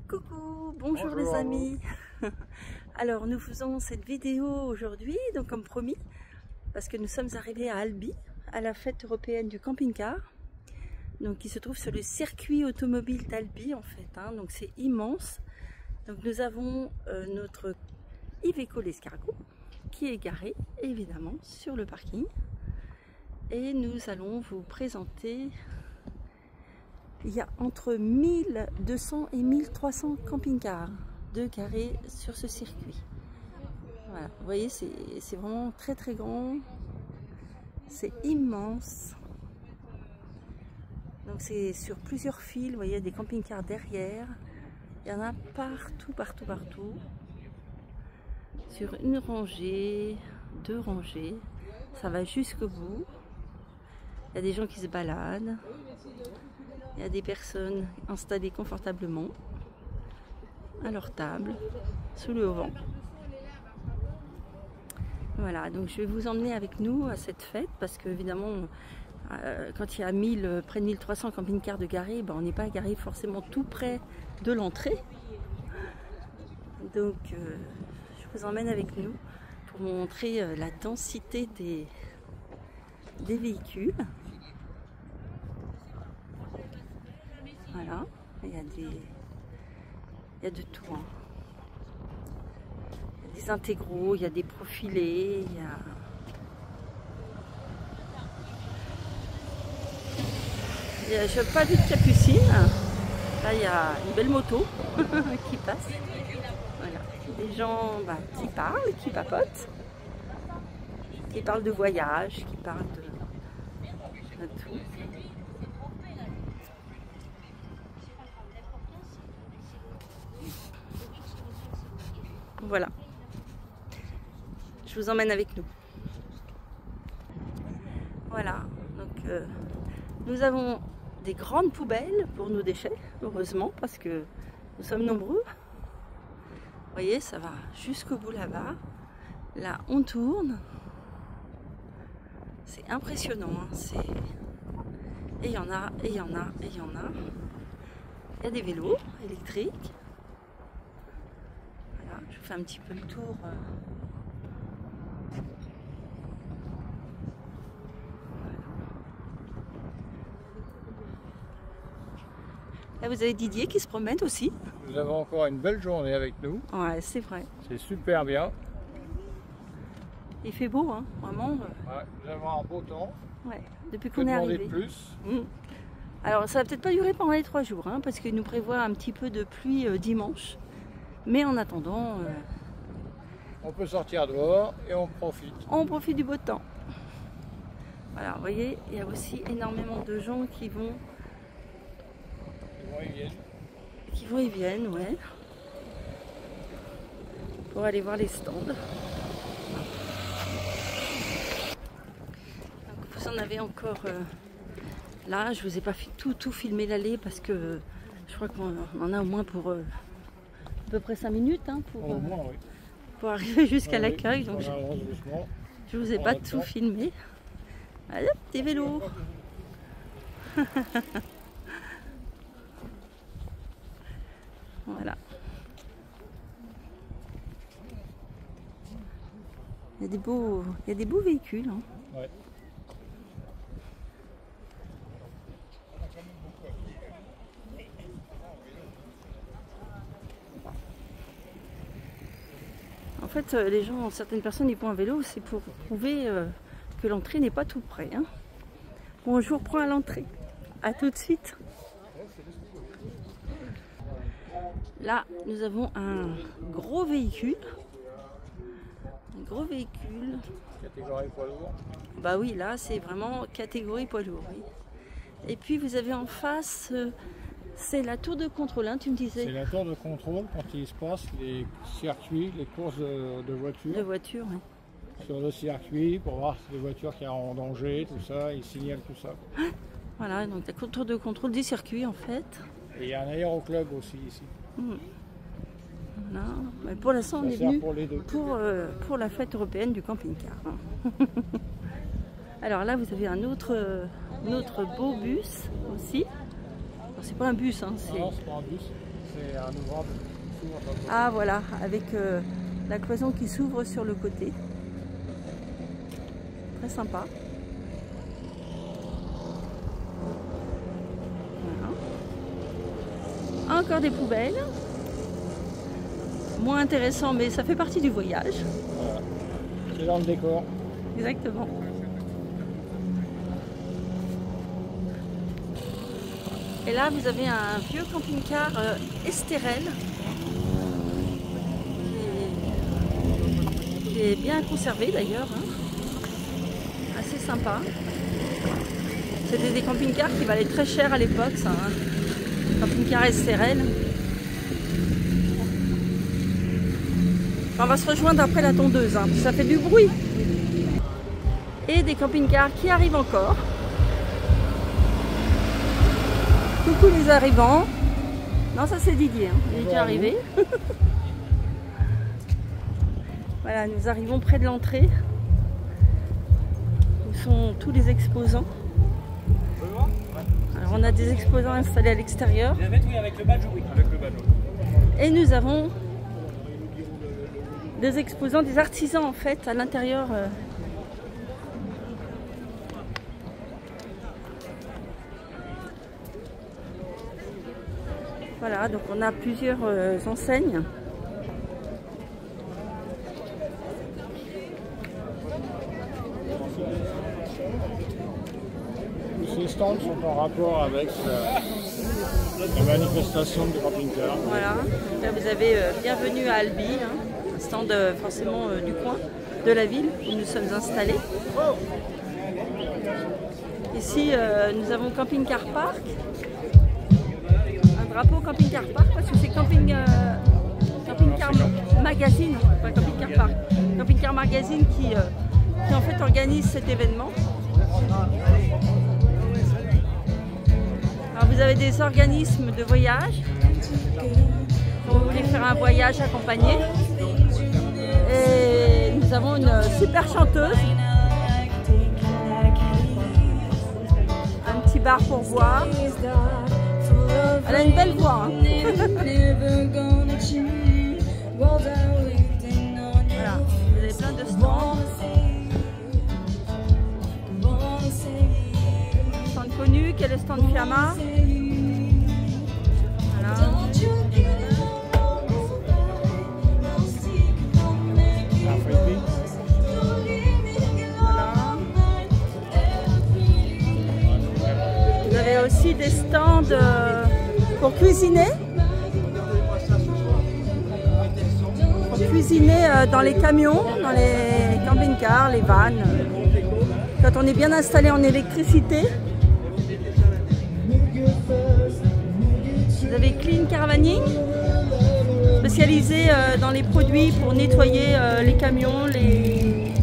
Coucou, bonjour les amis. Alors nous faisons cette vidéo aujourd'hui, donc comme promis, parce que nous sommes arrivés à Albi, à la fête européenne du camping-car, donc qui se trouve sur le circuit automobile d'Albi en fait, hein, donc c'est immense. Donc nous avons notre Iveco l'escargot qui est garé évidemment sur le parking, et nous allons vous présenter. Il y a entre 1200 et 1300 camping-cars de garés sur ce circuit. Voilà, vous voyez, c'est vraiment très très grand, c'est immense. Donc c'est sur plusieurs files, vous voyez, il y a des camping-cars derrière. Il y en a partout, partout, partout. Sur une rangée, deux rangées, ça va jusqu'au bout. Il y a des gens qui se baladent. Il y a des personnes installées confortablement à leur table, sous le haut-vent. Voilà, donc je vais vous emmener avec nous à cette fête parce que évidemment, quand il y a près de 1300 camping-cars de garés, ben, on n'est pas garé forcément tout près de l'entrée. Donc je vous emmène avec nous pour vous montrer la densité des véhicules. Voilà, il y a de tout. Hein. Il y a des intégraux, il y a des profilés, je n'ai pas vu de capucine. Là, il y a une belle moto qui passe. Voilà, des gens qui parlent, qui papotent, qui parlent de voyage, qui parlent de tout. Voilà, je vous emmène avec nous. Voilà, donc nous avons des grandes poubelles pour nos déchets, heureusement, parce que nous sommes nombreux. Vous voyez, ça va jusqu'au bout là-bas. Là, on tourne. C'est impressionnant, hein. Et il y en a, et il y en a, et il y en a. Il y a des vélos électriques. Je vous fais un petit peu le tour. Là, vous avez Didier qui se promène aussi. Nous avons encore une belle journée avec nous. Ouais, c'est vrai. C'est super bien. Il fait beau, hein, vraiment. Ouais, nous avons un beau temps. Ouais, depuis qu'on est arrivé. Plus. Alors, ça va peut-être pas durer pendant les 3 jours, hein, parce qu'il nous prévoit un petit peu de pluie dimanche. Mais en attendant, on peut sortir dehors et on profite. On profite du beau temps. Voilà, vous voyez, il y a aussi énormément de gens qui vont et viennent, ouais, pour aller voir les stands. Donc, vous en avez encore là. Je vous ai pas tout filmé l'aller parce que je crois qu'on en a au moins pour à peu près 5 minutes, hein, pour arriver jusqu'à l'accueil. Donc je vous ai pas tout filmé. Allez, des vélos. Voilà. Il y a des beaux véhicules. Hein. Ouais. En fait, les gens, certaines personnes, ils vont à vélo, c'est pour prouver que l'entrée n'est pas tout près. Hein. Bonjour, prends à l'entrée. À tout de suite. Là, nous avons un gros véhicule. Un gros véhicule. Catégorie poids lourd. Bah oui, là, c'est vraiment catégorie poids lourd. Oui. Et puis, vous avez en face... c'est la tour de contrôle, hein, tu me disais. C'est la tour de contrôle quand il se passe les circuits, les courses de voitures. De voitures, oui. Sur le circuit pour voir les voitures qui sont en danger, tout ça, ils signalent tout ça. Voilà, donc la tour de contrôle du circuit en fait. Et il y a un aéroclub aussi ici. Voilà. Mais pour l'instant, on est venu pour la fête européenne du camping-car. Hein. Alors là, vous avez un autre beau bus aussi. C'est pas un bus, hein, Non, c'est pas un bus. c'est un ouvrage qui s'ouvre sur le côté. Ah voilà, avec la cloison qui s'ouvre sur le côté. Très sympa. Voilà. Encore des poubelles. Moins intéressant, mais ça fait partie du voyage. Voilà. C'est dans le décor. Exactement. Et là, vous avez un vieux camping-car Estérel qui est bien conservé d'ailleurs, hein. Assez sympa. C'était des camping-cars qui valaient très cher à l'époque, ça, hein. Camping-car Estérel. On va se rejoindre après la tondeuse, hein, ça fait du bruit. Et des camping-cars qui arrivent encore. Coucou les arrivants. Non, ça c'est Didier, hein. Il est déjà arrivé. Voilà, nous arrivons près de l'entrée où sont tous les exposants. Alors on a des exposants installés à l'extérieur. Avec le badge, oui. Avec le badge. Et nous avons des exposants, des artisans en fait à l'intérieur. Voilà, donc on a plusieurs enseignes. Ces stands sont en rapport avec la manifestation du camping-car. Voilà, donc là vous avez bienvenue à Albi, hein, un stand forcément du coin, de la ville où nous sommes installés. Ici nous avons Camping Car Park. Drapeau Camping Car Park parce que c'est Camping Car Magazine, pas Camping Car Park, Camping Car Magazine qui en fait organise cet événement. Alors vous avez des organismes de voyage, quand vous voulez faire un voyage accompagné. Et nous avons une super chanteuse, un petit bar pour boire. Elle a une belle voix, hein. Voilà, vous avez plein de stands. Stand connu, qui est le stand Fiamma. Voilà. Vous avez aussi des stands pour cuisiner. Pour cuisiner dans les camions, dans les camping-cars, les vannes. Quand on est bien installé en électricité. Vous avez Clean Caravaning, spécialisé dans les produits pour nettoyer les camions, les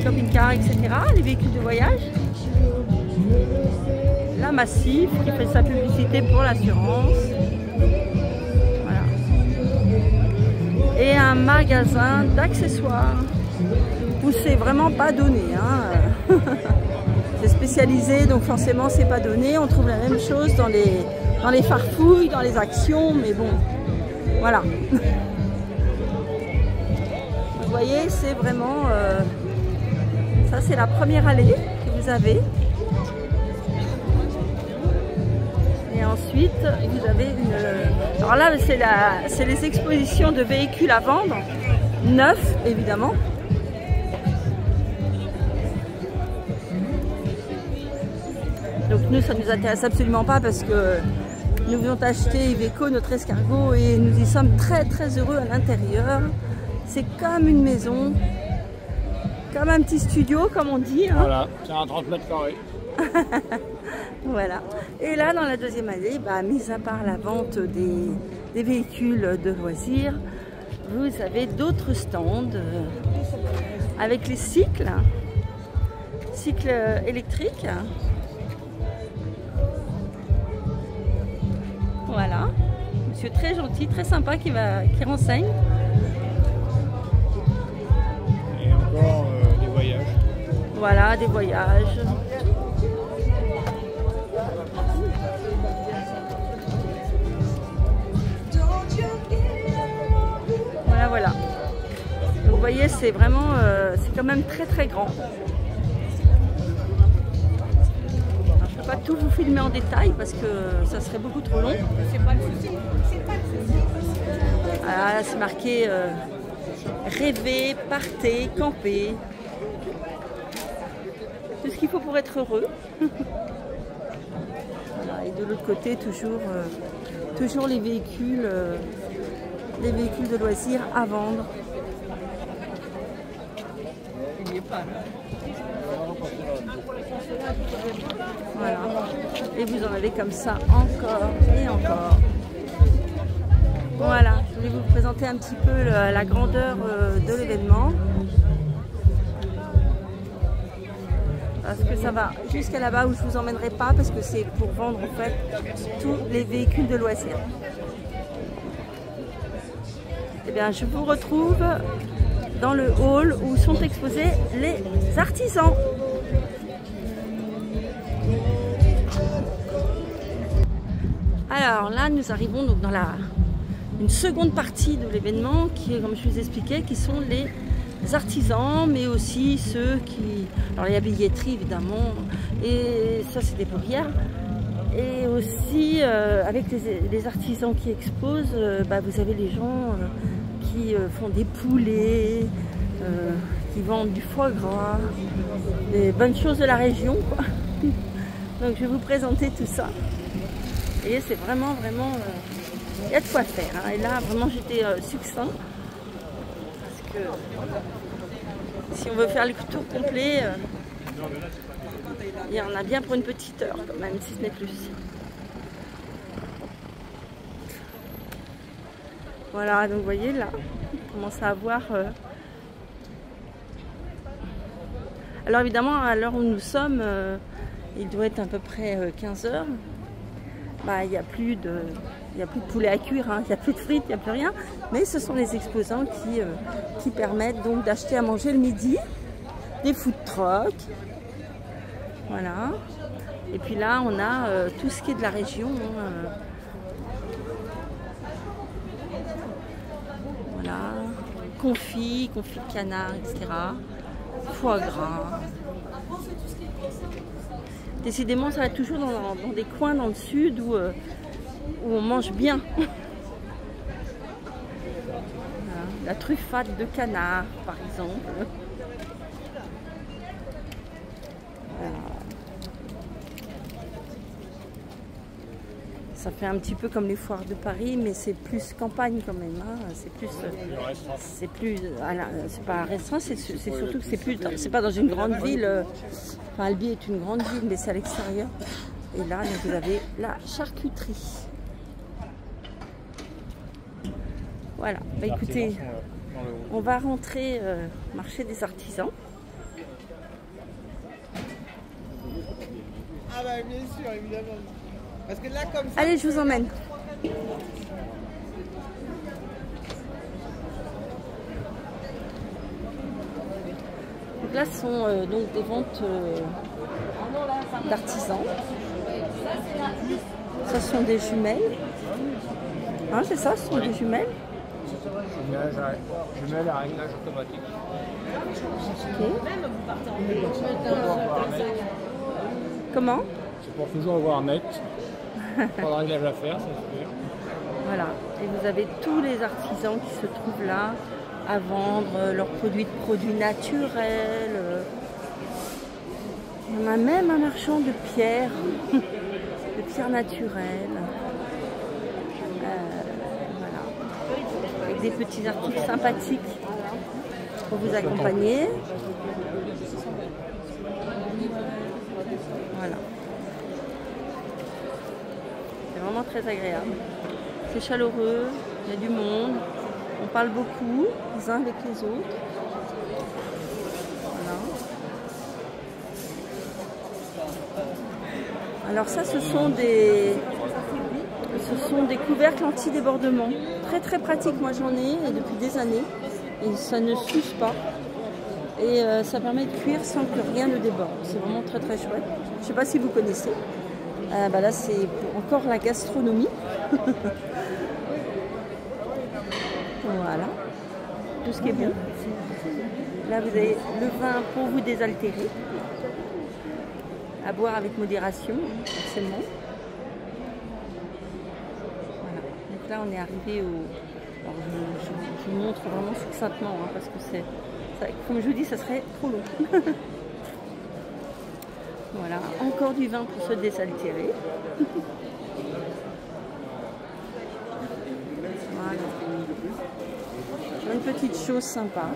camping-cars, etc., les véhicules de voyage. La Massif qui fait sa publicité pour l'assurance. Voilà. Et un magasin d'accessoires où c'est vraiment pas donné, hein. C'est spécialisé, donc forcément c'est pas donné. On trouve la même chose dans les farfouilles, dans les actions, mais bon, voilà. Vous voyez, c'est vraiment... ça c'est la première allée que vous avez. Et ensuite, vous avez une... Alors là, c'est les expositions de véhicules à vendre, neufs évidemment. Donc nous, ça ne nous intéresse absolument pas parce que nous venons acheter Iveco, notre escargot, et nous y sommes très très heureux à l'intérieur. C'est comme une maison, comme un petit studio, comme on dit, hein. Voilà, c'est un 30 mètres carrés. Voilà. Et là, dans la deuxième allée, mis à part la vente des véhicules de loisirs, vous avez d'autres stands avec les cycles électriques. Voilà. Monsieur très gentil, très sympa qui renseigne. Et encore des voyages. Voilà, des voyages. voyez, c'est vraiment, c'est quand même très très grand. Alors, je ne peux pas tout vous filmer en détail parce que ça serait beaucoup trop long. Ah, là, c'est marqué rêver, partez, camper. Tout ce qu'il faut pour être heureux. Voilà, et de l'autre côté, toujours les véhicules de loisirs à vendre. Voilà. Et vous en avez comme ça encore et encore. Voilà, je voulais vous présenter un petit peu la grandeur de l'événement. Parce que ça va jusqu'à là-bas où je ne vous emmènerai pas parce que c'est pour vendre en fait tous les véhicules de loisirs. Eh bien, je vous retrouve dans le hall où sont exposés les artisans. Alors là, nous arrivons donc dans une seconde partie de l'événement qui est, comme je vous expliquais, qui sont les artisans, mais aussi ceux qui... Alors il y a billetterie évidemment, et ça c'est des poirières. Et aussi avec les artisans qui exposent, vous avez les gens qui font des poulets, qui vendent du foie gras, des bonnes choses de la région, quoi. Donc je vais vous présenter tout ça. Et c'est vraiment, il y a de quoi faire, hein. Et là vraiment j'étais succinct. Parce que si on veut faire le tour complet, il y en a bien pour une petite heure quand même, si ce n'est plus. Voilà, donc vous voyez là, on commence à avoir... Alors évidemment, à l'heure où nous sommes, il doit être à peu près 15 h. Il n'y a plus de poulet à cuire, hein. Il n'y a plus de frites, il n'y a plus rien. Mais ce sont les exposants qui permettent donc d'acheter à manger le midi, des food trucks. Voilà. Et puis là, on a tout ce qui est de la région. Voilà. Confit de canard, etc. Foie gras. Décidément, ça va toujours dans des coins dans le sud où on mange bien. Voilà. La truffade de canard, par exemple. Voilà. Ça fait un petit peu comme les foires de Paris, mais c'est plus campagne quand même. Hein. C'est pas restreint, c'est surtout que c'est pas dans une grande ville. Enfin, Albi est une grande ville, mais c'est à l'extérieur. Et là, donc, vous avez la charcuterie. Voilà. Écoutez, on va rentrer au marché des artisans. Ah bah bien sûr, évidemment. Parce que là, comme ça, allez, je vous emmène. Donc là, ce sont donc des ventes d'artisans. Ça, ce sont des jumelles. Hein, c'est ça, ce sont des jumelles. Jumelles à réglage automatique. Okay. Comment? C'est pour toujours avoir net. Pas de réglage à faire, ça se fait. Voilà. Et vous avez tous les artisans qui se trouvent là à vendre leurs produits naturels. Il y en a même un marchand de pierres, de pierres naturelles. Voilà. Avec des petits articles sympathiques pour vous accompagner. Voilà. C'est vraiment très agréable. C'est chaleureux, il y a du monde. On parle beaucoup les uns avec les autres. Voilà. Alors ça, ce sont des couvercles anti-débordement. Très très pratique, moi j'en ai et depuis des années. Et ça ne s'use pas. Et ça permet de cuire sans que rien ne déborde. C'est vraiment très très chouette. Je ne sais pas si vous connaissez. Là, c'est encore la gastronomie. Voilà. tout ce qui est bon. Là, vous avez le vin pour vous désaltérer. À boire avec modération, forcément. Voilà. Donc là, on est arrivé au... Alors, je vous montre vraiment succinctement, hein, parce que c'est... Comme je vous dis, ça serait trop long. Voilà, encore du vin pour se désaltérer. Voilà. Une petite chose sympa.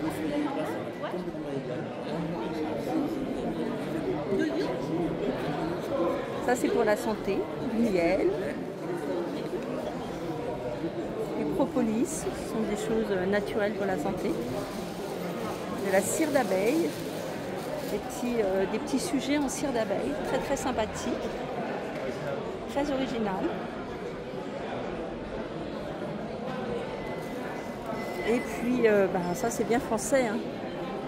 Ça, c'est pour la santé. Du miel. Du propolis. Ce sont des choses naturelles pour la santé. De la cire d'abeille. Des petits sujets en cire d'abeille. Très très sympathique. Très original. Et puis, ça c'est bien français, hein.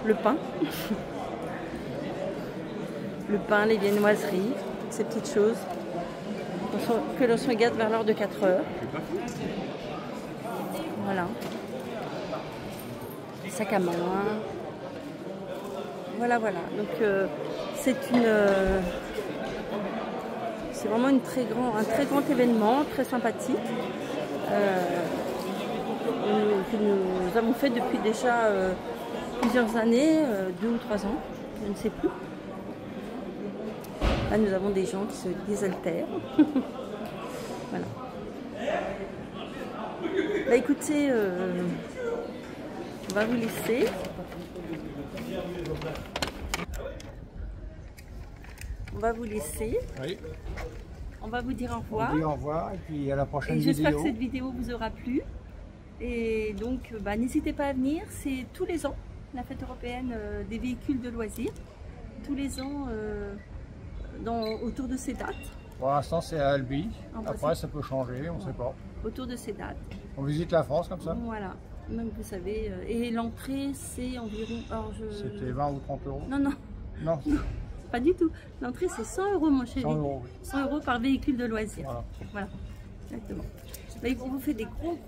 Le pain. Le pain, les viennoiseries, ces petites choses que l'on se regarde vers l'heure de 4 heures. Voilà. Sac à main. Voilà, voilà. Donc c'est vraiment un très grand événement, très sympathique. Que nous avons fait depuis déjà plusieurs années, 2 ou 3 ans, je ne sais plus. Là, nous avons des gens qui se désaltèrent. Voilà. Bah, écoutez, on va vous laisser. On va vous laisser. Oui. On va vous dire au revoir. On dit au revoir et puis à la prochaine vidéo. J'espère que cette vidéo vous aura plu. Et donc, n'hésitez pas à venir. C'est tous les ans, la fête européenne des véhicules de loisirs. Tous les ans, autour de ces dates. Pour l'instant, c'est à Albi. Après, ça peut changer, on ne sait pas. Autour de ces dates. On visite la France comme ça. Voilà. Même vous savez. Et l'entrée, c'est environ... C'était 20 ou 30 euros. Non, non. Non. Pas du tout. L'entrée, c'est 100 euros, mon chéri. 100 euros, oui. 100 euros par véhicule de loisirs. Voilà. Voilà. Exactement. On vous fait des gros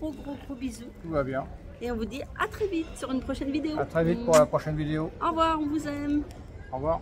bisous. Tout va bien. Et on vous dit à très vite sur une prochaine vidéo. À très vite pour la prochaine vidéo. Au revoir, on vous aime. Au revoir.